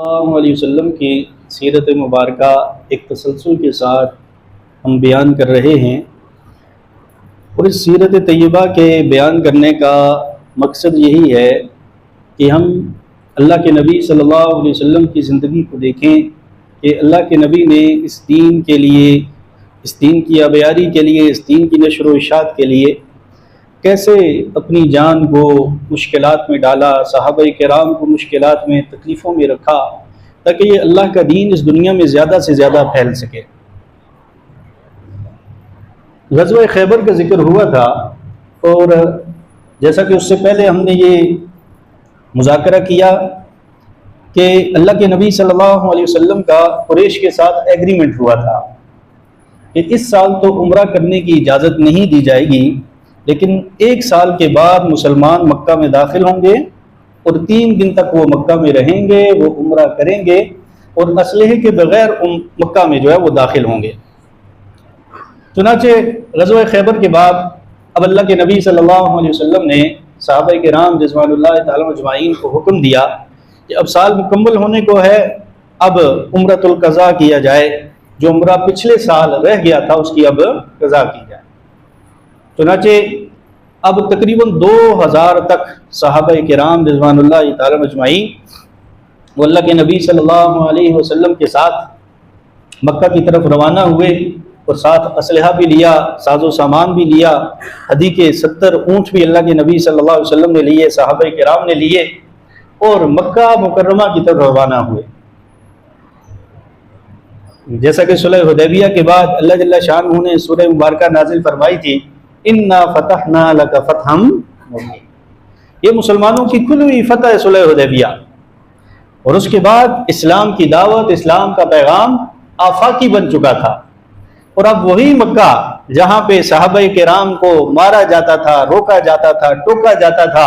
اللہ علیہ وسلم کی سیرت مبارکہ ایک تسلسل کے ساتھ ہم بیان کر رہے ہیں، اور اس سیرت طیبہ کے بیان کرنے کا مقصد یہی ہے کہ ہم اللہ کے نبی صلی اللہ علیہ وسلم کی زندگی کو دیکھیں کہ اللہ کے نبی نے اس دین کے لیے، اس دین کی آبیاری کے لیے، اس دین کی نشر و اشاعت کے لیے کیسے اپنی جان کو مشکلات میں ڈالا، صحابہ کرام کو مشکلات میں، تکلیفوں میں رکھا، تاکہ یہ اللہ کا دین اس دنیا میں زیادہ سے زیادہ پھیل سکے۔ غزوہ خیبر کا ذکر ہوا تھا، اور جیسا کہ اس سے پہلے ہم نے یہ مذاکرہ کیا کہ اللہ کے نبی صلی اللہ علیہ وسلم کا قریش کے ساتھ ایگریمنٹ ہوا تھا کہ اس سال تو عمرہ کرنے کی اجازت نہیں دی جائے گی، لیکن ایک سال کے بعد مسلمان مکہ میں داخل ہوں گے اور 3 دن تک وہ مکہ میں رہیں گے، وہ عمرہ کریں گے اور اسلحے کے بغیر مکہ میں جو ہے وہ داخل ہوں گے۔ چنانچہ غزوہ خیبر کے بعد اب اللہ کے نبی صلی اللہ علیہ وسلم نے صحابہ کرام رضوان اللہ تعالی اجمعین کو حکم دیا کہ اب سال مکمل ہونے کو ہے، اب عمرۃ القضاء کیا جائے، جو عمرہ پچھلے سال رہ گیا تھا اس کی اب قضاء کی جائے۔ چنانچہ اب تقریباً 2000 تک صحابہ کرام رضوان اللہ تعالی اجمعین وہ اللہ کے نبی صلی اللہ علیہ وسلم کے ساتھ مکہ کی طرف روانہ ہوئے، اور ساتھ اسلحہ بھی لیا، ساز و سامان بھی لیا، ہدی کے 70 اونٹ بھی اللہ کے نبی صلی اللہ علیہ وسلم نے لیے، صحابہ کرام نے لیے، اور مکہ مکرمہ کی طرف روانہ ہوئے۔ جیسا کہ صلح حدیبیہ کے بعد اللہ جل شانہ نے سورہ مبارکہ نازل فرمائی تھی، اِنَّا فَتَحْنَا لَكَ فَتْحًا مُبِينًا، یہ مسلمانوں کی کھلی فتح صلح حدیبیہ۔ اور اس کے بعد اسلام کی دعوت، اسلام کا پیغام آفاقی بن چکا تھا، اور اب وہی مکہ جہاں پہ صحابہ کرام کو مارا جاتا تھا، روکا جاتا تھا، ٹوکا جاتا تھا،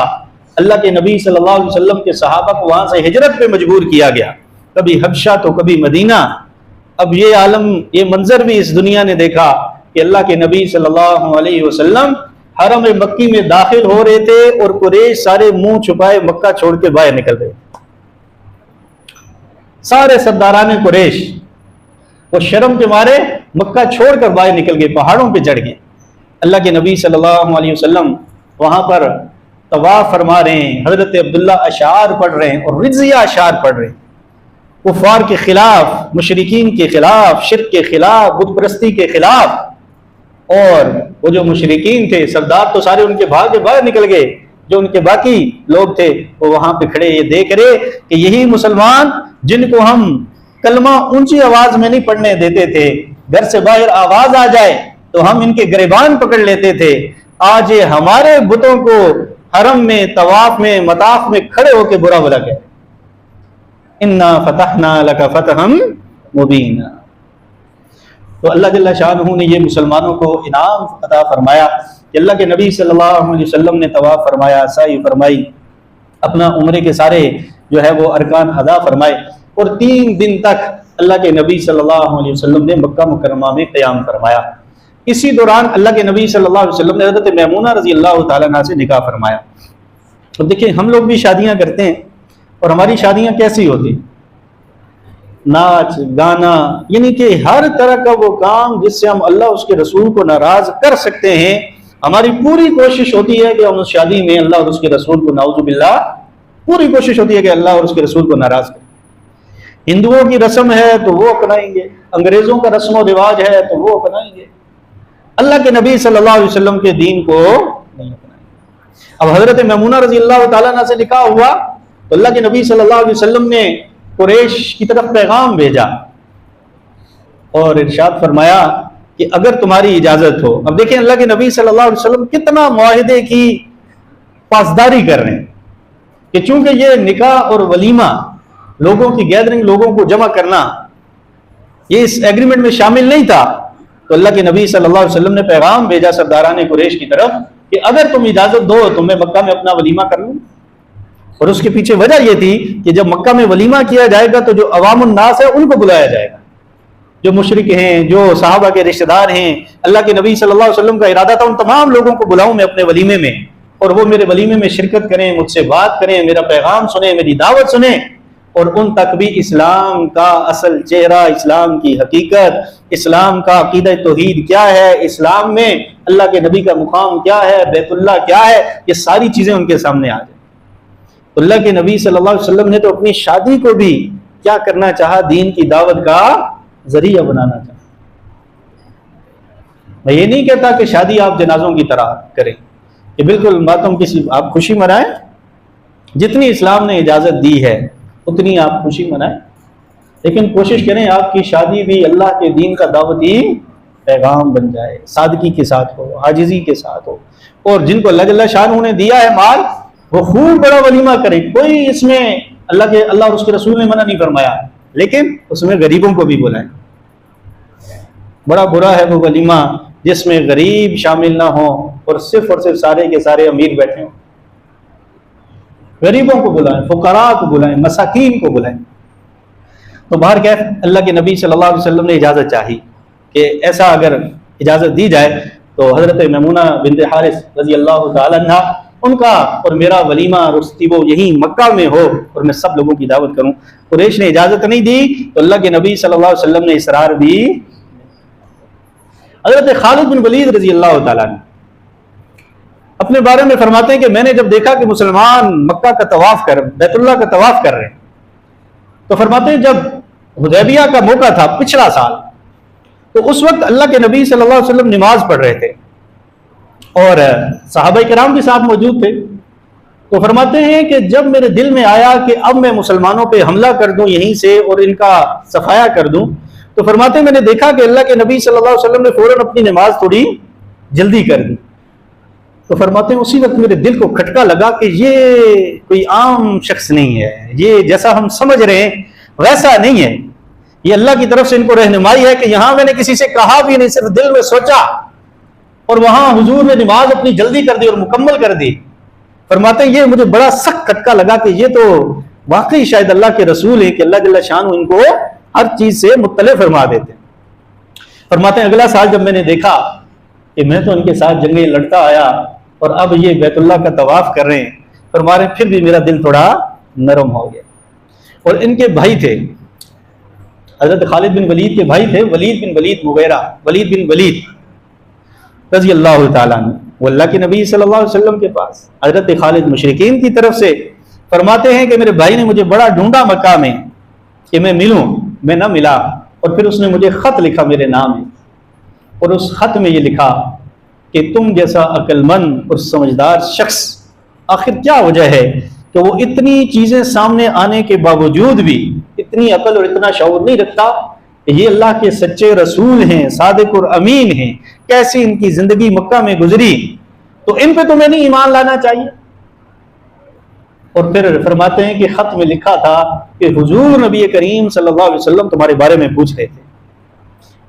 اللہ کے نبی صلی اللہ علیہ وسلم کے صحابہ کو وہاں سے ہجرت پہ مجبور کیا گیا، کبھی حبشہ تو کبھی مدینہ۔ اب یہ عالم، یہ منظر بھی اس دنیا نے دیکھا کہ اللہ کے نبی صلی اللہ علیہ وسلم حرم مکی میں داخل ہو رہے تھے اور قریش سارے منہ چھپائے مکہ چھوڑ کے باہر نکل رہے، سارے سرداران قریش وہ شرم کے مارے مکہ چھوڑ کر باہر نکل گئے، پہاڑوں پہ چڑھ گئے۔ اللہ کے نبی صلی اللہ علیہ وسلم وہاں پر طواف فرما رہے ہیں، حضرت عبداللہ اشعار پڑھ رہے ہیں اور رضیہ اشعار پڑھ رہے ہیں، کفار کے خلاف، مشرکین کے خلاف، شرک کے خلاف، بت پرستی کے خلاف۔ اور وہ جو مشرکین تھے سردار تو سارے ان کے بھاگ کے باہر نکل گئے، جو ان کے باقی لوگ تھے وہ وہاں پہ کھڑے یہ دیکھ رہے کہ یہی مسلمان جن کو ہم کلمہ اونچی آواز میں نہیں پڑھنے دیتے تھے، گھر سے باہر آواز آ جائے تو ہم ان کے گریبان پکڑ لیتے تھے، آج یہ ہمارے بتوں کو حرم میں، طواف میں، مطاف میں کھڑے ہو کے برا بلا گئے۔ اِنَّا فَتَحْنَا لَكَ فَتْحًا مُبِينًا۔ تو اللہ جل شانہ نے یہ مسلمانوں کو انعام عطا فرمایا کہ اللہ کے نبی صلی اللہ علیہ وسلم نے طواف فرمایا، سعی فرمائی، اپنا عمرے کے سارے جو ہے وہ ارکان ادا فرمائے، اور 3 دن تک اللہ کے نبی صلی اللہ علیہ وسلم نے مکہ مکرمہ میں قیام فرمایا۔ اسی دوران اللہ کے نبی صلی اللہ علیہ وسلم نے حضرت میمونہ رضی اللہ تعالیٰ عنہا سے نکاح فرمایا۔ اب دیکھیں، ہم لوگ بھی شادیاں کرتے ہیں، اور ہماری شادیاں کیسی ہوتی؟ ناچ گانا، یعنی کہ ہر طرح کا وہ کام جس سے ہم اللہ اس کے رسول کو ناراض کر سکتے ہیں، ہماری پوری کوشش ہوتی ہے کہ ہم اس شادی میں اللہ اور اس کے رسول کو، نعوذ باللہ، پوری کوشش ہوتی ہے کہ اللہ اور اس کے رسول کو ناراض کریں۔ ہندوؤں کی رسم ہے تو وہ اپنائیں گے، انگریزوں کا رسم و رواج ہے تو وہ اپنائیں گے، اللہ کے نبی صلی اللہ علیہ وسلم کے دین کو نہیں اپنائیں گے۔ اب حضرت میمونہ رضی اللہ تعالیٰ عنہ سے نکاح ہوا تو اللہ کے نبی صلی اللہ علیہ وسلم نے قریش کی طرف پیغام بھیجا اور ارشاد فرمایا کہ اگر تمہاری اجازت ہو۔ اب دیکھیں اللہ کے نبی صلی اللہ علیہ وسلم کتنا معاہدے کی پاسداری کر رہے ہیں کہ چونکہ یہ نکاح اور ولیمہ، لوگوں کی گیدرنگ، لوگوں کو جمع کرنا، یہ اس ایگریمنٹ میں شامل نہیں تھا، تو اللہ کے نبی صلی اللہ علیہ وسلم نے پیغام بھیجا سرداران قریش کی طرف کہ اگر تم اجازت دو تو میں مکہ میں اپنا ولیمہ کر لوں۔ اور اس کے پیچھے وجہ یہ تھی کہ جب مکہ میں ولیمہ کیا جائے گا تو جو عوام الناس ہے ان کو بلایا جائے گا، جو مشرک ہیں، جو صحابہ کے رشتہ دار ہیں۔ اللہ کے نبی صلی اللہ علیہ وسلم کا ارادہ تھا ان تمام لوگوں کو بلاؤں میں اپنے ولیمے میں، اور وہ میرے ولیمے میں شرکت کریں، مجھ سے بات کریں، میرا پیغام سنیں، میری دعوت سنیں۔ اور ان تک بھی اسلام کا اصل چہرہ، اسلام کی حقیقت، اسلام کا عقیدہ توحید کیا ہے، اسلام میں اللہ کے نبی کا مقام کیا ہے، بیت اللہ کیا ہے، یہ ساری چیزیں ان کے سامنے آ جائیں۔ اللہ کے نبی صلی اللہ علیہ وسلم نے تو اپنی شادی کو بھی کیا کرنا چاہا؟ دین کی دعوت کا ذریعہ بنانا چاہا۔ میں یہ نہیں کہتا کہ شادی آپ جنازوں کی طرح کریں کہ بالکل ماتم کسی آپ خوشی منائیں، جتنی اسلام نے اجازت دی ہے اتنی آپ خوشی منائیں، لیکن کوشش کریں آپ کی شادی بھی اللہ کے دین کا دعوتی پیغام بن جائے، سادگی کے ساتھ ہو، عاجزی کے ساتھ ہو، اور جن کو اللہ شان نے دیا ہے مال وہ خوب بڑا ولیمہ کرے۔ کوئی اس میں اللہ اور اس کے رسول نے منع نہیں فرمایا، لیکن اس میں غریبوں کو بھی بلائیں۔ بڑا برا ہے وہ ولیمہ جس میں غریب شامل نہ ہوں اور صرف سارے کے سارے امیر بیٹھے ہوں۔ غریبوں کو بلائیں، فقراء کو بلائیں، مساکین کو بلائیں۔ تو بہرکیف اللہ کے نبی صلی اللہ علیہ وسلم نے اجازت چاہی کہ ایسا اگر اجازت دی جائے تو حضرت میمونہ بنت حارث رضی اللہ تعالی عنہ ان کا اور میرا ولیمہ رستیبو یہی مکہ میں ہو اور میں سب لوگوں کی دعوت کروں۔ قریش نے اجازت نہیں دی تو اللہ کے نبی صلی اللہ علیہ وسلم نے اصرار بھی۔ حضرت خالد بن ولید رضی اللہ تعالیٰ عنہ اپنے بارے میں فرماتے ہیں کہ میں نے جب دیکھا کہ مسلمان مکہ کا طواف بیت اللہ کا طواف کر رہے ہیں تو فرماتے ہیں جب حدیبیہ کا موقع تھا پچھلا سال، تو اس وقت اللہ کے نبی صلی اللہ علیہ وسلم نماز پڑھ رہے تھے اور صحابہ کرام بھی ساتھ موجود تھے۔ تو فرماتے ہیں کہ جب میرے دل میں آیا کہ اب میں مسلمانوں پہ حملہ کر دوں یہیں سے اور ان کا صفایا کر دوں، تو فرماتے ہیں میں نے دیکھا کہ اللہ کے نبی صلی اللہ علیہ وسلم نے فوراً اپنی نماز تھوڑی جلدی کر دی۔ تو فرماتے ہیں اسی وقت میرے دل کو کھٹکا لگا کہ یہ کوئی عام شخص نہیں ہے، یہ جیسا ہم سمجھ رہے ہیں ویسا نہیں ہے، یہ اللہ کی طرف سے ان کو رہنمائی ہے کہ یہاں میں نے کسی سے کہا بھی نہیں، صرف دل میں سوچا اور وہاں حضور نے نماز اپنی جلدی کر دی اور مکمل کر دی۔ فرماتے ہیں یہ مجھے بڑا سخت کھٹکا لگا کہ یہ تو واقعی شاید اللہ کے رسول ہیں کہ اللہ جل شانہ ان کو ہر چیز سے مطلع فرما دیتے ہیں۔ فرماتے ہیں اگلا سال جب میں نے دیکھا کہ میں تو ان کے ساتھ جنگیں لڑتا آیا اور اب یہ بیت اللہ کا طواف کر رہے ہیں، فرماتے ہیں پھر بھی میرا دل تھوڑا نرم ہو گیا۔ اور ان کے بھائی تھے، حضرت خالد بن ولید کے بھائی تھے ولید بن ولید مغیرہ، ولید بن ولید رضی اللہ تعالیٰ عنہ، وہ اللہ کے نبی صلی اللہ علیہ وسلم کے پاس حضرت خالد مشرکین کی طرف سے فرماتے ہیں کہ میرے بھائی نے مجھے بڑا ڈھونڈا مکہ میں کہ میں ملوں، میں نہ ملا، اور پھر اس نے مجھے خط لکھا میرے نام ہے، اور اس خط میں یہ لکھا کہ تم جیسا عقل مند اور سمجھدار شخص آخر کیا وجہ ہے کہ وہ اتنی چیزیں سامنے آنے کے باوجود بھی اتنی عقل اور اتنا شعور نہیں رکھتا کہ یہ اللہ کے سچے رسول ہیں، صادق اور امین ہیں، کیسی ان کی زندگی مکہ میں گزری، تو ان پہ تمہیں نہیں ایمان لانا چاہیے۔ اور پھر فرماتے ہیں کہ خط میں لکھا تھا کہ حضور نبی کریم صلی اللہ علیہ وسلم تمہارے بارے میں پوچھ رہے تھے،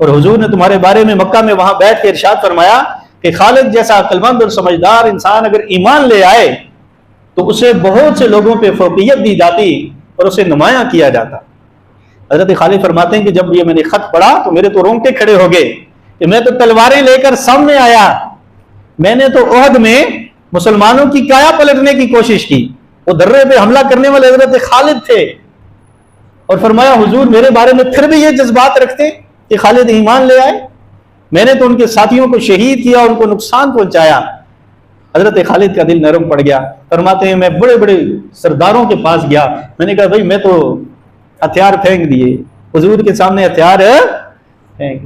اور حضور نے تمہارے بارے میں مکہ میں وہاں بیٹھ کے ارشاد فرمایا کہ خالد جیسا عقلمند اور سمجھدار انسان اگر ایمان لے آئے تو اسے بہت سے لوگوں پہ فوقیت دی جاتی اور اسے نمایاں کیا جاتا۔ حضرت خالد فرماتے ہیں کہ جب یہ میں نے خط پڑھا تو میرے تو رونگٹے کھڑے ہو گئے کہ میں تو تلواریں لے کر سامنے آیا، میں نے تو احد میں مسلمانوں کی کایا پلٹنے کی کوشش کی، وہ درے پہ حملہ کرنے والے حضرت خالد تھے، اور فرمایا حضور میرے بارے میں پھر بھی یہ جذبات رکھتے کہ خالد ایمان لے آئے، میں نے تو ان کے ساتھیوں کو شہید کیا، ان کو نقصان پہنچایا۔ حضرت خالد کا دل نرم پڑ گیا۔ فرماتے ہیں میں بڑے بڑے سرداروں کے پاس گیا، میں نے کہا بھائی میں تو ہتھیار پھینک دیے، حضور کے سامنے ہتھیار پھینک۔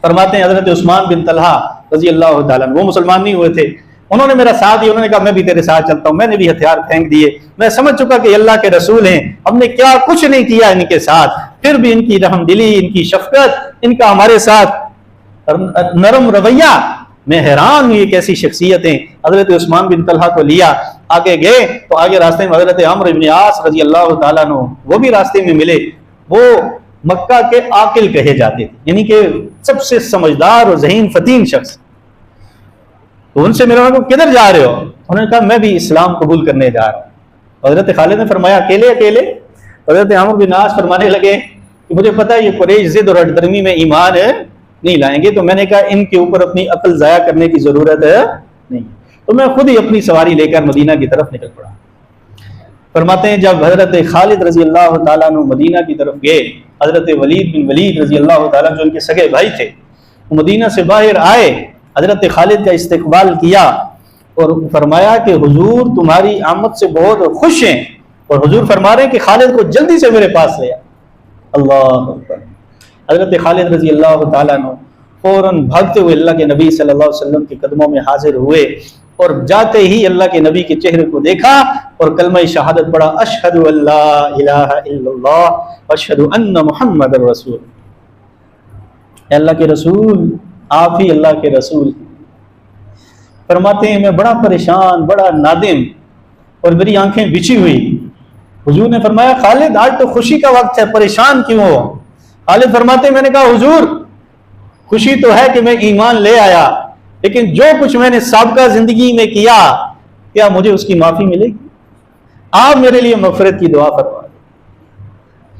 فرماتے ہیں حضرت عثمان بن طلحہ رضی اللہ تعالیٰ وہ مسلمان نہیں ہوئے تھے، انہوں نے میرا ساتھ دیا، انہوں نے کہا میں بھی تیرے ساتھ چلتا ہوں، میں نے بھی ہتھیار پھینک دیے، میں سمجھ چکا کہ اللہ کے رسول ہیں، ہم نے کیا کچھ نہیں کیا ان کے ساتھ، پھر بھی ان کی رحم دلی، ان کی شفقت، ان کا ہمارے ساتھ نرم رویہ، میں حیران ہوں یہ کیسی شخصیتیں۔ حضرت عثمان بن طلحہ کو لیا، آگے گئے تو آگے راستے میں حضرت عمرو بن عاص رضی اللہ تعالیٰ عنہ وہ بھی راستے میں ملے، وہ مکہ کے عاقل کہے جاتے تھے، یعنی کہ سب سے سمجھدار اور ذہین فطین شخص۔ تو ان سے میرا کدھر جا رہے ہو؟ انہوں نے کہا میں بھی اسلام قبول کرنے جا رہا ہوں۔ حضرت خالد نے فرمایا اکیلے اکیلے؟ حضرت عمرو بن عاص فرمانے لگے کہ مجھے پتا ہے یہ قریش ضد اور ہٹدرمی میں ایمان نہیں لائیں گے، تو میں نے کہا ان کے اوپر اپنی عقل ضائع کرنے کی ضرورت نہیں، تو میں خود ہی اپنی سواری لے کر مدینہ کی طرف نکل پڑا۔ فرماتے ہیں جب حضرت خالد رضی اللہ تعالیٰ عنہ مدینہ کی طرف گئے، حضرت ولید بن ولید رضی اللہ تعالیٰ جو ان کے سگے بھائی تھے، وہ مدینہ سے باہر آئے، حضرت خالد کا استقبال کیا اور فرمایا کہ حضور تمہاری آمد سے بہت خوش ہیں، اور حضور فرما رہے ہیں کہ خالد کو جلدی سے میرے پاس لے آ۔ اللہ اکبر۔ حضرت خالد رضی اللہ تعالیٰ عنہ فوراً بھاگتے ہوئے اللہ کے نبی صلی اللہ علیہ وسلم کے قدموں میں حاضر ہوئے، اور جاتے ہی اللہ کے نبی کے چہرے کو دیکھا اور کلمہ شہادت پڑھا، اشہد ان لا الہ الا اللہ اشہد ان محمد رسول۔ اے اللہ کے رسول، آپ ہی اللہ کے رسول۔ فرماتے ہیں میں بڑا پریشان، بڑا نادم، اور میری آنکھیں بچھی ہوئی۔ حضور نے فرمایا خالد آج تو خوشی کا وقت ہے، پریشان کیوں ہو؟ خالد فرماتے ہیں میں نے کہا حضور خوشی تو ہے کہ میں ایمان لے آیا، لیکن جو کچھ میں نے سابقہ زندگی میں کیا، کیا مجھے اس کی معافی ملے گی؟ آپ میرے لیے مغفرت کی دعا فرما دیں۔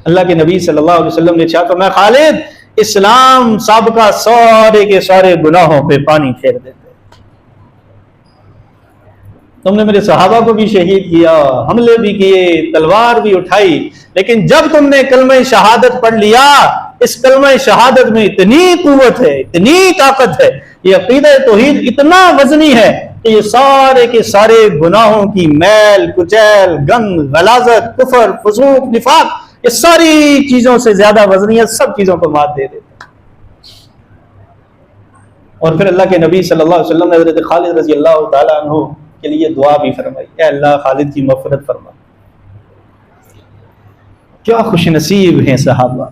اللہ کے نبی صلی اللہ علیہ وسلم نے چاہا میں خالد اسلام سابقہ سارے کے سارے گناہوں پہ پانی پھیر دیتے، تم نے میرے صحابہ کو بھی شہید کیا، حملے بھی کیے، تلوار بھی اٹھائی، لیکن جب تم نے کلمہ شہادت پڑھ لیا، اس کلمہ شہادت میں اتنی قوت ہے، اتنی طاقت ہے، یہ عقیدہ توحید اتنا وزنی ہے کہ یہ سارے کے سارے گناہوں کی میل کچیل گند غلاظت کفر فسوق نفاق یہ ساری چیزوں سے زیادہ وزنی ہے، سب چیزوں کو مات دے دیتا۔ اور پھر اللہ کے نبی صلی اللہ علیہ وسلم نے حضرت خالد رضی اللہ تعالیٰ عنہ کے لیے دعا بھی فرمائی، اے اللہ خالد کی مغفرت فرما۔ کیا خوش نصیب ہیں صحابہ،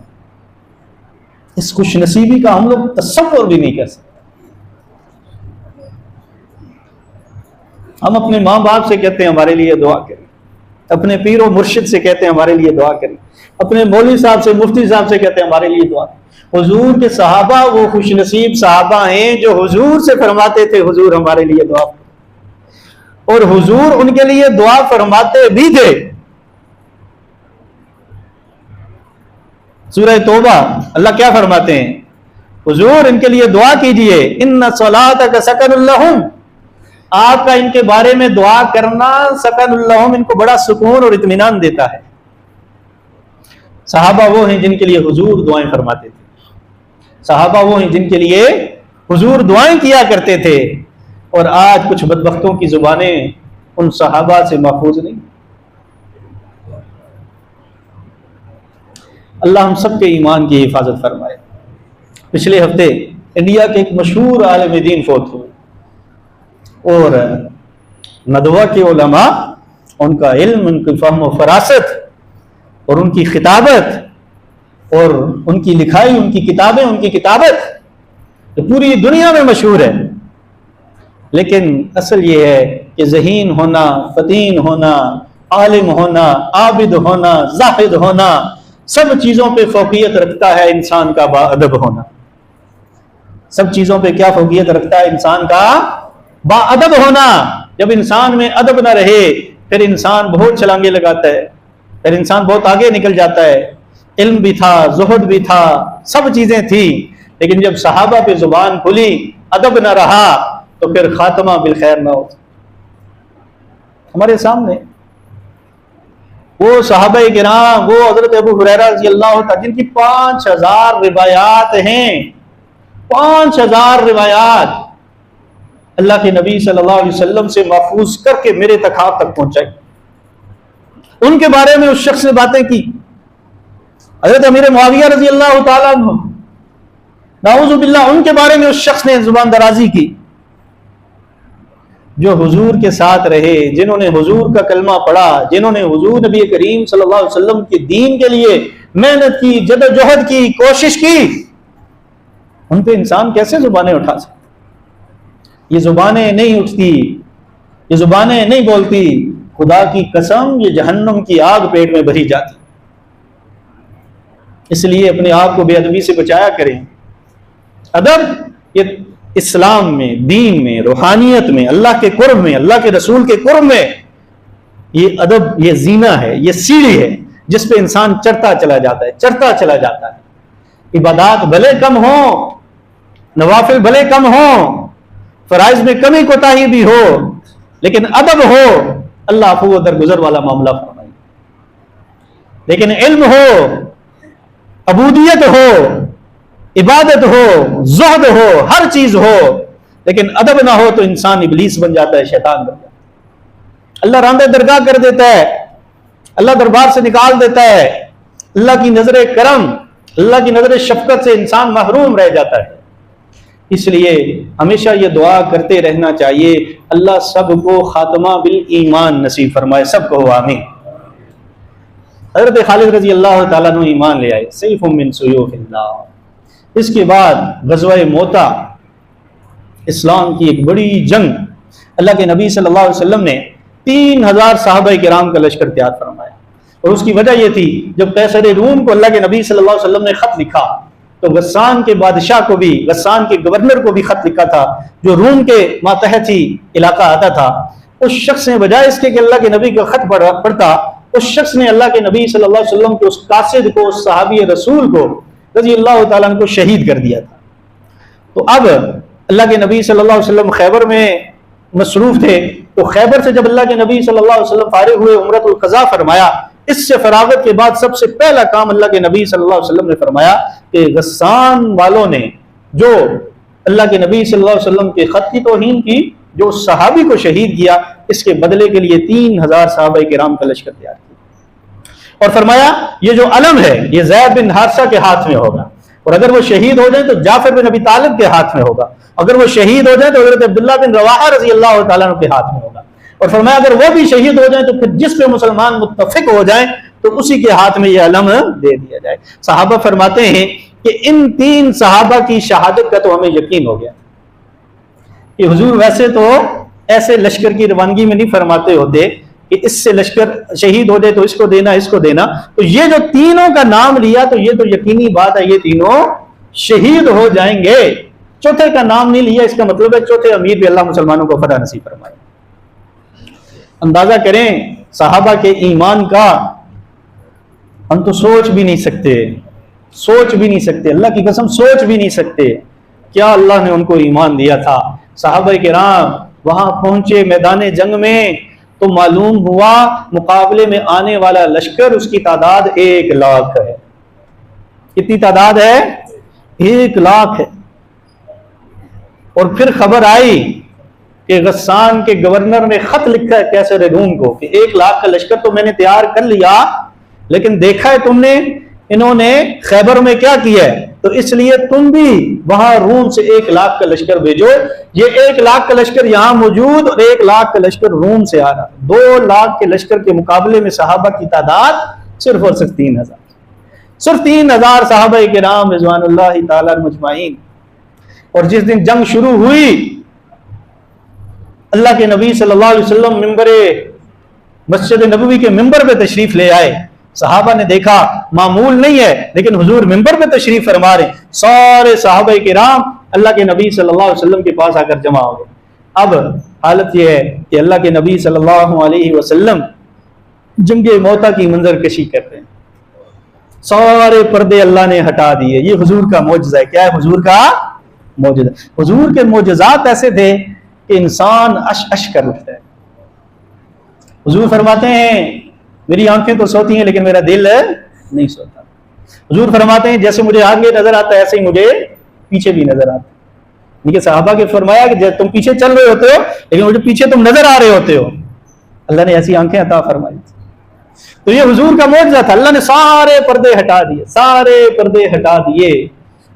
اس خوش نصیبی کا ہم لوگ تصور بھی نہیں کر سکتے۔ ہم اپنے ماں باپ سے کہتے ہیں ہمارے لیے دعا کریں، اپنے پیر و مرشد سے کہتے ہیں ہمارے لیے دعا کریں، اپنے مولوی صاحب سے مفتی صاحب سے کہتے ہیں ہمارے لیے دعا کریں۔ حضور کے صحابہ وہ خوش نصیب صحابہ ہیں جو حضور سے فرماتے تھے حضور ہمارے لیے دعا کریں، اور حضور ان کے لیے دعا فرماتے بھی تھے۔ سورہ توبہ اللہ کیا فرماتے ہیں؟ حضور ان کے لیے دعا کیجئے، ان صلاتک سکن لہم، آپ کا ان کے بارے میں دعا کرنا سکن لہم ان کو بڑا سکون اور اطمینان دیتا ہے۔ صحابہ وہ ہیں جن کے لیے حضور دعائیں فرماتے تھے، صحابہ وہ ہیں جن کے لیے حضور دعائیں کیا کرتے تھے، اور آج کچھ بدبختوں کی زبانیں ان صحابہ سے محفوظ نہیں۔ اللہ ہم سب کے ایمان کی حفاظت فرمائے۔ پچھلے ہفتے انڈیا کے ایک مشہور عالم دین فوت ہوئے، اور ندوہ کے علماء ان کا علم، ان کی فہم و فراست اور ان کی خطابت اور ان کی لکھائی، ان کی کتابیں، ان کی کتابت پوری دنیا میں مشہور ہے، لیکن اصل یہ ہے کہ ذہین ہونا، فطین ہونا، عالم ہونا، عابد ہونا، زاہد ہونا، سب چیزوں پہ فوقیت رکھتا ہے انسان کا با ادب ہونا۔ سب چیزوں پہ کیا فوقیت رکھتا ہے انسان کا؟ با ادب ہونا۔ جب انسان میں ادب نہ رہے پھر انسان بہت چھلانگے لگاتا ہے، پھر انسان بہت آگے نکل جاتا ہے۔ علم بھی تھا، زہد بھی تھا، سب چیزیں تھیں، لیکن جب صحابہ پہ زبان کھلی، ادب نہ رہا، تو پھر خاتمہ بالخیر نہ ہو۔ ہمارے سامنے وہ صحابہ کرام، وہ حضرت ابو ہریرہ رضی اللہ عنہ جن کی 5000 روایات ہیں، 5000 روایات اللہ کے نبی صلی اللہ علیہ وسلم سے محفوظ کر کے میرے تک آپ تک پہنچائی۔ ان کے بارے میں اس شخص نے باتیں کی، حضرت امیر معاویہ رضی اللہ تعالیٰ عنہ، نعوذ باللہ، ان کے بارے میں اس شخص نے زبان درازی کی، جو حضور کے ساتھ رہے، جنہوں نے حضور کا کلمہ پڑھا، جنہوں نے حضور نبی کریم صلی اللہ علیہ وسلم کے دین کے لیے محنت کی، جدوجہد کی، کوشش کی، ان پہ انسان کیسے زبانیں اٹھا سکتا؟ یہ زبانیں نہیں اٹھتی، یہ زبانیں نہیں بولتی، خدا کی قسم یہ جہنم کی آگ پیٹ میں بھری جاتی۔ اس لیے اپنے آپ کو بے ادبی سے بچایا کریں۔ ادب یہ اسلام میں، دین میں، روحانیت میں، اللہ کے قرب میں، اللہ کے رسول کے قرب میں، یہ ادب، یہ زینہ ہے، یہ سیڑھی ہے جس پہ انسان چڑھتا چلا جاتا ہے، چڑھتا چلا جاتا ہے۔ عبادات بھلے کم ہوں، نوافل بھلے کم ہوں، فرائض میں کمی کوتاہی بھی ہو، لیکن ادب ہو، اللہ عفو و درگزر والا معاملہ فرمائے۔ لیکن علم ہو، عبودیت ہو، عبادت ہو، زہد ہو، ہر چیز ہو، لیکن ادب نہ ہو تو انسان ابلیس بن جاتا ہے، شیطان بن جاتا ہے۔ اللہ راندہ درگاہ کر دیتا ہے، اللہ دربار سے نکال دیتا ہے، اللہ کی نظر کرم، اللہ کی نظر شفقت سے انسان محروم رہ جاتا ہے۔ اس لیے ہمیشہ یہ دعا کرتے رہنا چاہیے، اللہ سب کو خاتمہ بالایمان نصیب فرمائے، سب کو آمین۔ حضرت خالد رضی اللہ تعالیٰ عنہ ایمان لے آئے، سیف من سیوف اللہ۔ اس کے بعد غزوہ موتا، اسلام کی ایک بڑی جنگ، اللہ کے نبی صلی اللہ علیہ وسلم نے 3000 صحابہ کرام کا لشکر تیار فرمایا، اور اس کی وجہ یہ تھی جب قیصر روم کو اللہ کے نبی صلی اللہ علیہ وسلم نے خط لکھا تو غسان کے بادشاہ کو بھی، غسان کے گورنر کو بھی خط لکھا تھا جو روم کے ماتحت ہی علاقہ آتا تھا۔ اس شخص نے بجائے اس کے کہ اللہ کے نبی کا خط پڑھتا، اس شخص نے اللہ کے نبی صلی اللہ علیہ وسلم کے اس قاصد کو، اس صحابی رسول کو رضی اللہ تعالیٰ عنہ کو شہید کر دیا تھا۔ تو اب اللہ کے نبی صلی اللہ علیہ وسلم خیبر میں مصروف تھے، تو خیبر سے جب اللہ کے نبی صلی اللہ علیہ وسلم فارغ ہوئے، عمرۃ القضاء فرمایا۔ اس سے فراغت کے بعد سب سے پہلا کام اللہ کے نبی صلی اللہ علیہ وسلم نے فرمایا کہ غسان والوں نے جو اللہ کے نبی صلی اللہ علیہ وسلم کے خط کی توہین کی، جو صحابی کو شہید کیا، اس کے بدلے کے لیے 3000 صحابہ کرام کا لشکر تیار کیا، اور فرمایا یہ جو علم ہے یہ زید بن حارثہ کے ہاتھ میں ہوگا، اور اگر وہ شہید ہو جائیں تو جعفر بن ابی طالب کے ہاتھ میں ہوگا، اگر وہ شہید ہو جائیں تو حضرت عبداللہ بن رواحہ رضی اللہ تعالیٰ عنہ کے ہاتھ میں ہوگا، اور فرمایا اگر وہ بھی شہید ہو جائیں تو پھر جس پہ مسلمان متفق ہو جائیں تو اسی کے ہاتھ میں یہ علم دے دیا جائے۔ صحابہ فرماتے ہیں کہ ان 3 صحابہ کی شہادت کا تو ہمیں یقین ہو گیا کہ حضور ویسے تو ایسے لشکر کی روانگی میں نہیں فرماتے ہوتے کہ اس سے لشکر شہید ہو جائے تو اس کو دینا، اس کو دینا، تو یہ جو تینوں کا نام لیا تو یہ تو یقینی بات ہے یہ تینوں شہید ہو جائیں گے۔ چوتھے کا نام نہیں لیا، اس کا مطلب ہے چوتھے امیر بھی اللہ مسلمانوں کو فتح نصیب فرمائے۔ اندازہ کریں صحابہ کے ایمان کا، ہم تو سوچ بھی نہیں سکتے، اللہ کی قسم سوچ بھی نہیں سکتے کیا اللہ نے ان کو ایمان دیا تھا۔ صحابہ کرام وہاں پہنچے میدان جنگ میں تو معلوم ہوا مقابلے میں آنے والا لشکر اس کی تعداد 1 لاکھ ہے۔ کتنی تعداد ہے؟ 1 لاکھ ہے۔ اور پھر خبر آئی کہ غسان کے گورنر نے خط لکھا ہے قیصر روم کو کہ 1 لاکھ کا لشکر تو میں نے تیار کر لیا، لیکن دیکھا ہے تم نے انہوں نے خیبر میں کیا کیا ہے، تو اس لیے تم بھی وہاں روم سے 1 لاکھ کا لشکر بھیجو۔ یہ 1 لاکھ کا لشکر یہاں موجود اور 1 لاکھ کا لشکر روم سے آ رہا، 2 لاکھ کے لشکر کے مقابلے میں صحابہ کی تعداد صرف اور صرف 3000، صرف 3000 صحابہ کرام رضوان اللہ تعالی مجمعین۔ اور جس دن جنگ شروع ہوئی اللہ کے نبی صلی اللہ علیہ وسلم ممبر مسجد نبوی کے ممبر پہ تشریف لے آئے۔ صحابہ نے دیکھا معمول نہیں ہے لیکن حضور ممبر پہ تشریف فرما رہے، سارے صحابہ کرام اللہ کے نبی صلی اللہ علیہ وسلم کے پاس آ کر جمع ہو گئے۔ اب حالت یہ ہے کہ اللہ کے نبی صلی اللہ علیہ وسلم جنگ موتا کی منظر کشی کرتے ہیں، سارے پردے اللہ نے ہٹا دیے۔ یہ حضور کا معجزہ ہے۔ کیا ہے حضور کا معجزہ؟ حضور کے معجزات ایسے تھے کہ انسان اش کر اٹھتا ہے۔ حضور فرماتے ہیں میری آنکھیں تو سوتی ہیں لیکن میرا دل نہیں سوتا۔ حضور فرماتے ہیں جیسے مجھے آگے نظر آتا ہے ایسے ہی مجھے پیچھے بھی نظر آتا ہے۔ لیکن صحابہ کے فرمایا کہ تم پیچھے چل رہے ہوتے ہو لیکن مجھے پیچھے تم نظر آ رہے ہوتے ہو۔ اللہ نے ایسی آنکھیں عطا فرمائی۔ تو یہ حضور کا معجزہ تھا، اللہ نے سارے پردے ہٹا دیے، سارے پردے ہٹا دیے۔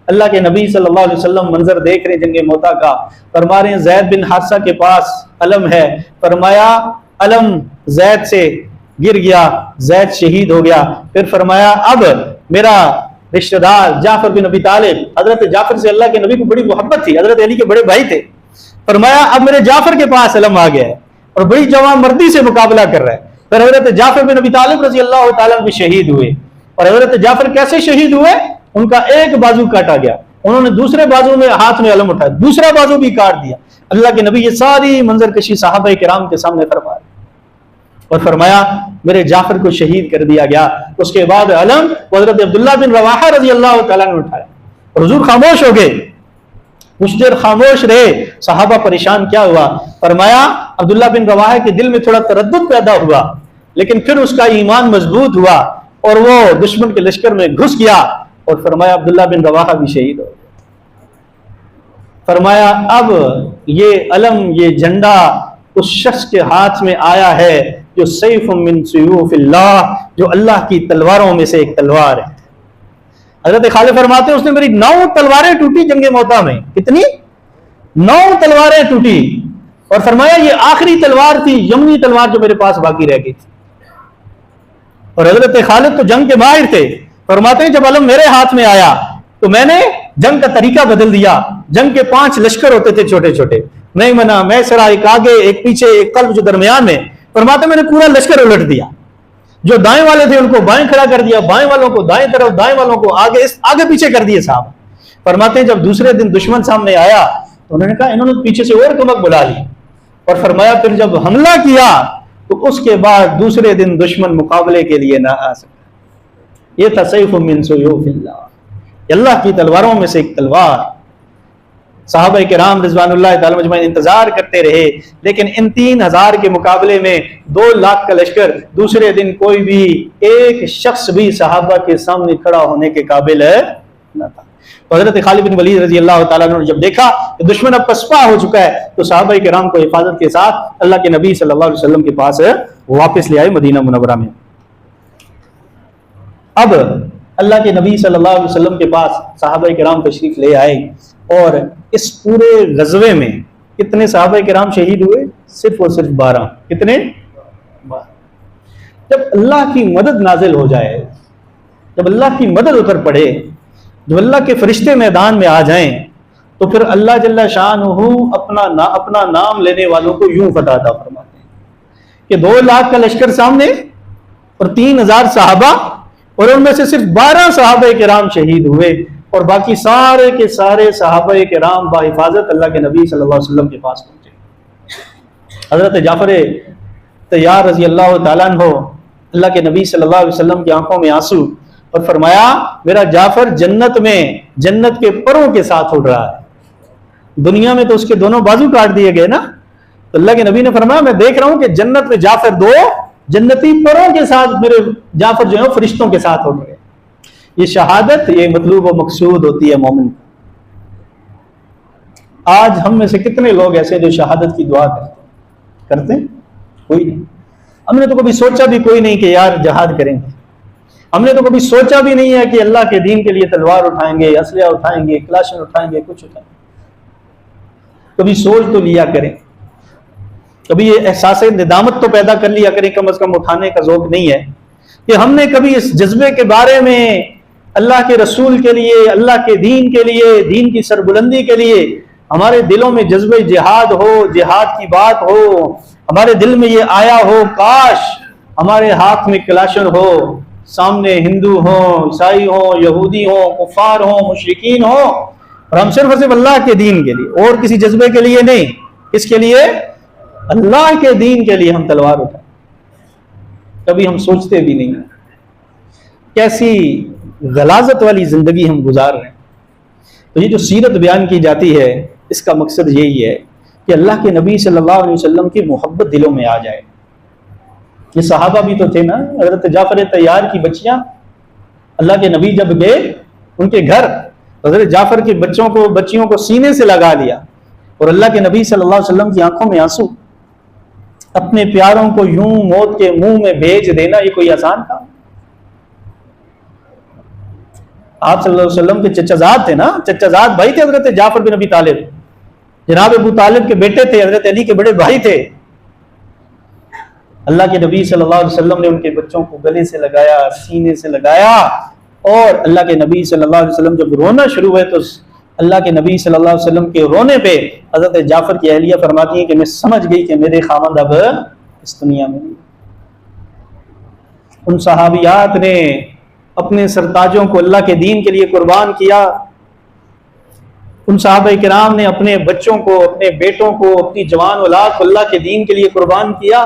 اللہ کے نبی صلی اللہ علیہ وسلم منظر دیکھ رہے جنگ موتا کا، فرما رہے ہیں زید بن حارثہ کے پاس علم ہے، فرمایا علم زید سے گر گیا، زید شہید ہو گیا۔ پھر فرمایا اب میرا رشتہ دار جعفر بن ابی طالب، حضرت جعفر سے اللہ کے نبی کو بڑی محبت تھی، حضرت علی کے بڑے بھائی تھے، فرمایا اب میرے جعفر کے پاس علم آ گیا ہے اور بڑی جوان مردی سے مقابلہ کر رہا ہے۔ پھر حضرت جعفر بن ابی طالب رضی اللہ تعالیٰ بھی شہید ہوئے، اور حضرت جعفر کیسے شہید ہوئے؟ ان کا ایک بازو کاٹا گیا، انہوں نے دوسرے بازو میں ہاتھ میں علم اٹھایا، دوسرا بازو بھی کاٹ دیا۔ اللہ کے نبی یہ ساری منظر کشی صحابہ کرام کے سامنے فرما رہے اور فرمایا میرے جعفر کو شہید کر دیا گیا۔ اس کے بعد علم حضرت عبداللہ بن رواحہ رضی اللہ تعالیٰ نے اٹھایا اور حضور خاموش ہو گئے، کچھ دیر خاموش رہے۔ صحابہ پریشان کیا ہوا؟ فرمایا عبداللہ بن رواحہ کے دل میں تھوڑا تردد پیدا ہوا لیکن پھر اس کا ایمان مضبوط ہوا۔ اور وہ دشمن کے لشکر میں گھس گیا اور فرمایا عبداللہ بن رواحہ بھی شہید ہو گیا۔ فرمایا اب یہ علم، یہ جھنڈا اس شخص کے ہاتھ میں آیا ہے جو سیف من سیوف اللہ، جو اللہ کی تلواروں میں سے ایک تلوار ہے۔ حضرت خالد فرماتے ہیں اس نے میری 9 تلواریں ٹوٹی جنگ موتا میں۔ کتنی؟ 9 تلواریں ٹوٹی، اور فرمایا یہ آخری تلوار تھی، یمنی تلوار جو میرے پاس باقی رہ گئی تھی۔ اور حضرت خالد تو جنگ کے ماہر تھے، فرماتے ہیں جب علم میرے ہاتھ میں آیا تو میں نے جنگ کا طریقہ بدل دیا۔ جنگ کے 5 لشکر ہوتے تھے چھوٹے چھوٹے، نہیں منا میں سرا، ایک آگے ایک پیچھے ایک قلب جو درمیان میں، فرماتے میں نے پورا لشکر الٹ دیا۔ جو دائیں والے تھے ان کو بائیں کھڑا کر دیا، بائیں والوں کو دائیں طرف، دائیں والوں کو آگے پیچھے کر دیے صاحب۔ فرماتے ہیں جب دوسرے دن دشمن سامنے آیا تو انہوں نے کہا انہوں نے پیچھے سے اور کمک بلا لی، اور فرمایا پھر جب حملہ کیا تو اس کے بعد دوسرے دن دشمن مقابلے کے لیے نہ آ سکا۔ یہ تھا سیف من سیوف اللہ، اللہ کی تلواروں میں سے ایک تلوار۔ صحابہ کرام رضوان اللہ تعالی مجمعین انتظار کرتے رہے، لیکن ان 3000 کے مقابلے میں 2 لاکھ کا لشکر، دوسرے دن کوئی بھی ایک شخص بھی صحابہ کے سامنے کھڑا ہونے کے قابل نہ تھا۔ تو حضرت خالد بن ولید رضی اللہ تعالیٰ عنہ نے جب دیکھا کہ دشمن اب پسپا ہو چکا ہے تو صحابہ کرام کو حفاظت کے ساتھ اللہ کے نبی صلی اللہ علیہ وسلم کے پاس واپس لے آئے مدینہ منورہ میں۔ اب اللہ کے نبی صلی اللہ علیہ وسلم کے پاس صحابہ کرام تشریف لے آئے، اور اس پورے غزوے میں کتنے صحابہ کرام شہید ہوئے؟ صرف اور صرف 12۔ کتنے؟ 12۔ جب اللہ کی مدد نازل ہو جائے، جب اللہ کی مدد اتر پڑے، جب اللہ کے فرشتے میدان میں آ جائیں، تو پھر اللہ جل شانہ اپنا نام لینے والوں کو یوں فتح عطا فرماتے ہیں کہ 2 لاکھ کا لشکر سامنے اور 3000 صحابہ، اور ان میں سے صرف 12 صحابہ کرام شہید ہوئے، اور باقی سارے کے سارے صحابہ کرام بحفاظت اللہ کے نبی صلی اللہ علیہ وسلم کے پاس پہنچے۔ حضرت جعفر طیار رضی اللہ تعالیٰ عنہ، اللہ کے نبی صلی اللہ علیہ وسلم کی آنکھوں میں آنسو، اور فرمایا میرا جعفر جنت میں جنت کے پروں کے ساتھ اڑ رہا ہے۔ دنیا میں تو اس کے دونوں بازو کاٹ دیے گئے نا، تو اللہ کے نبی نے فرمایا میں دیکھ رہا ہوں کہ جنت میں جعفر 2 جنتی پروں کے ساتھ، میرے جعفر جو ہے فرشتوں کے ساتھ اڑ رہے ہیں۔ یہ شہادت، یہ مطلوب و مقصود ہوتی ہے مومن۔ آج ہم میں سے کتنے لوگ ایسے جو شہادت کی دعا کرتے ہیں؟ کوئی نہیں۔ ہم نے تو کبھی سوچا بھی کوئی نہیں کہ یار جہاد کریں گے، ہم نے تو کبھی سوچا بھی نہیں ہے کہ اللہ کے دین کے لیے تلوار اٹھائیں گے، اسلحہ اٹھائیں گے، کلاشن اٹھائیں گے، کچھ اٹھائیں گے۔ کبھی سوچ تو لیا کریں، کبھی یہ احساس ندامت تو پیدا کر لیا کریں، کم از کم اٹھانے کا ذوق نہیں ہے کہ ہم نے کبھی اس جذبے کے بارے میں اللہ کے رسول کے لیے، اللہ کے دین کے لیے، دین کی سربلندی کے لیے ہمارے دلوں میں جذبہ جہاد ہو، جہاد کی بات ہو، ہمارے دل میں یہ آیا ہو کاش ہمارے ہاتھ میں کلاشن ہو، سامنے ہندو ہوں، عیسائی ہوں، یہودی ہوں، کفار ہوں، مشرکین ہوں، اور ہم صرف اللہ کے دین کے لیے، اور کسی جذبے کے لیے نہیں، اس کے لیے اللہ کے دین کے لیے ہم تلوار اٹھائیں۔ کبھی ہم سوچتے بھی نہیں کیسی غلاظت والی زندگی ہم گزار رہے ہیں۔ تو یہ جو سیرت بیان کی جاتی ہے اس کا مقصد یہی ہے کہ اللہ کے نبی صلی اللہ علیہ وسلم کی محبت دلوں میں آ جائے۔ یہ صحابہ بھی تو تھے نا، حضرت جعفر طیار کی بچیاں، اللہ کے نبی جب گئے ان کے گھر، حضرت جعفر کی بچیوں کو سینے سے لگا لیا، اور اللہ کے نبی صلی اللہ علیہ وسلم کی آنکھوں میں آنسو۔ اپنے پیاروں کو یوں موت کے منہ میں بھیج دینا یہ کوئی آسان کام؟ آپ صلی اللہ علیہ وسلم کے چچا زاد تھے نا، چچا زاد بھائی تھے حضرت جعفر بن ابی طالب، جناب ابو طالب کے بیٹے تھے، حضرت علی کے بڑے بھائی تھے۔ اللہ کے نبی صلی اللہ علیہ وسلم نے ان کے بچوں کو گلے سے لگایا، سینے سے لگایا، اور اللہ کے نبی صلی اللہ علیہ وسلم جب رونا شروع ہوئے تو اللہ کے نبی صلی اللہ علیہ وسلم کے رونے پہ حضرت جعفر کی اہلیہ فرماتی ہیں کہ میں سمجھ گئی کہ میرے خاوند اب اس دنیا میں نہیں۔ ان صحابیات نے اپنے سرتاجوں کو اللہ کے دین کے لیے قربان کیا، ان صحابہ کرام نے اپنے بچوں کو، اپنے بیٹوں کو، اپنی جوان اولاد کو اللہ کے دین کے لیے قربان کیا۔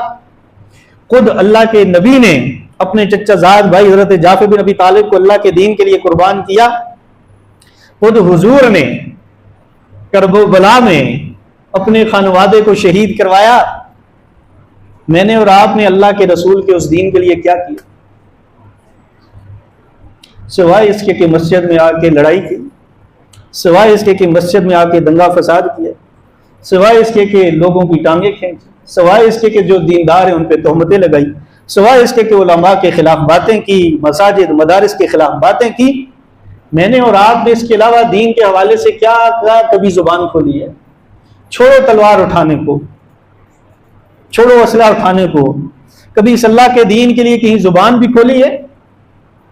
خود اللہ کے نبی نے اپنے چچا زاد بھائی حضرت جعفر بن ابی طالب کو اللہ کے دین کے لیے قربان کیا۔ خود حضور نے کرب و بلا میں اپنے خانوادے کو شہید کروایا۔ میں نے اور آپ نے اللہ کے رسول کے اس دین کے لیے کیا کیا؟ سوائے اس کے کہ مسجد میں آ کے لڑائی کی، سوائے اس کے کہ مسجد میں آ کے دنگا فساد کیا، سوائے اس کے کہ لوگوں کی ٹانگیں کھینچی، سوائے اس کے کہ جو دیندار ہیں ان پہ تہمتیں لگائی، سوائے اس کے کہ علماء کے خلاف باتیں کی، مساجد مدارس کے خلاف باتیں کی، میں نے اور آپ نے اس کے علاوہ دین کے حوالے سے کیا کبھی زبان کھولی ہے؟ چھوڑو تلوار اٹھانے کو، چھوڑو اسلحہ اٹھانے کو، کبھی اس اللہ کے دین کے لیے کہیں زبان بھی کھولی ہے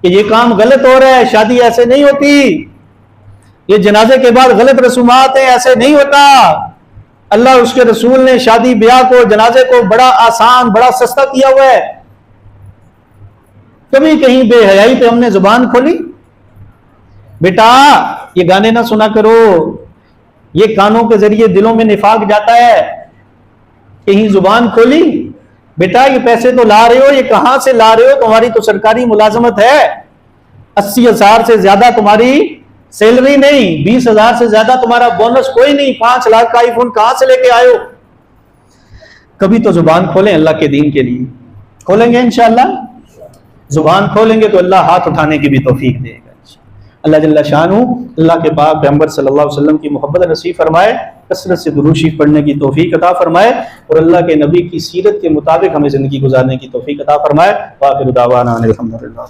کہ یہ کام غلط ہو رہا ہے، شادی ایسے نہیں ہوتی، یہ جنازے کے بعد غلط رسومات ہیں، ایسے نہیں ہوتا، اللہ اس کے رسول نے شادی بیاہ کو، جنازے کو بڑا آسان، بڑا سستا کیا ہوا ہے؟ کبھی کہیں بے حیائی پہ ہم نے زبان کھولی؟ بیٹا یہ گانے نہ سنا کرو، یہ کانوں کے ذریعے دلوں میں نفاق جاتا ہے، کہیں زبان کھولی؟ بیٹا یہ پیسے تو لا رہے ہو، یہ کہاں سے لا رہے ہو؟ تمہاری تو سرکاری ملازمت ہے، 80,000 سے زیادہ تمہاری سیلری نہیں، 20,000 سے زیادہ تمہارا بونس کوئی نہیں، 5 لاکھ کا آئی فون کہاں سے لے کے آئے ہو؟ کبھی تو زبان کھولیں اللہ کے دین کے لیے، کھولیں گے انشاءاللہ؟ زبان کھولیں گے تو اللہ ہاتھ اٹھانے کی بھی توفیق دے گا۔ اللہ جل شانہ اللہ کے پاک پیغمبر صلی اللہ علیہ وسلم کی محبت نصیب فرمائے، کثرت سے درود شریف پڑھنے کی توفیق عطا فرمائے، اور اللہ کے نبی کی سیرت کے مطابق ہمیں زندگی گزارنے کی توفیق عطا فرمائے۔ وآخر دعوانا ان الحمدللہ۔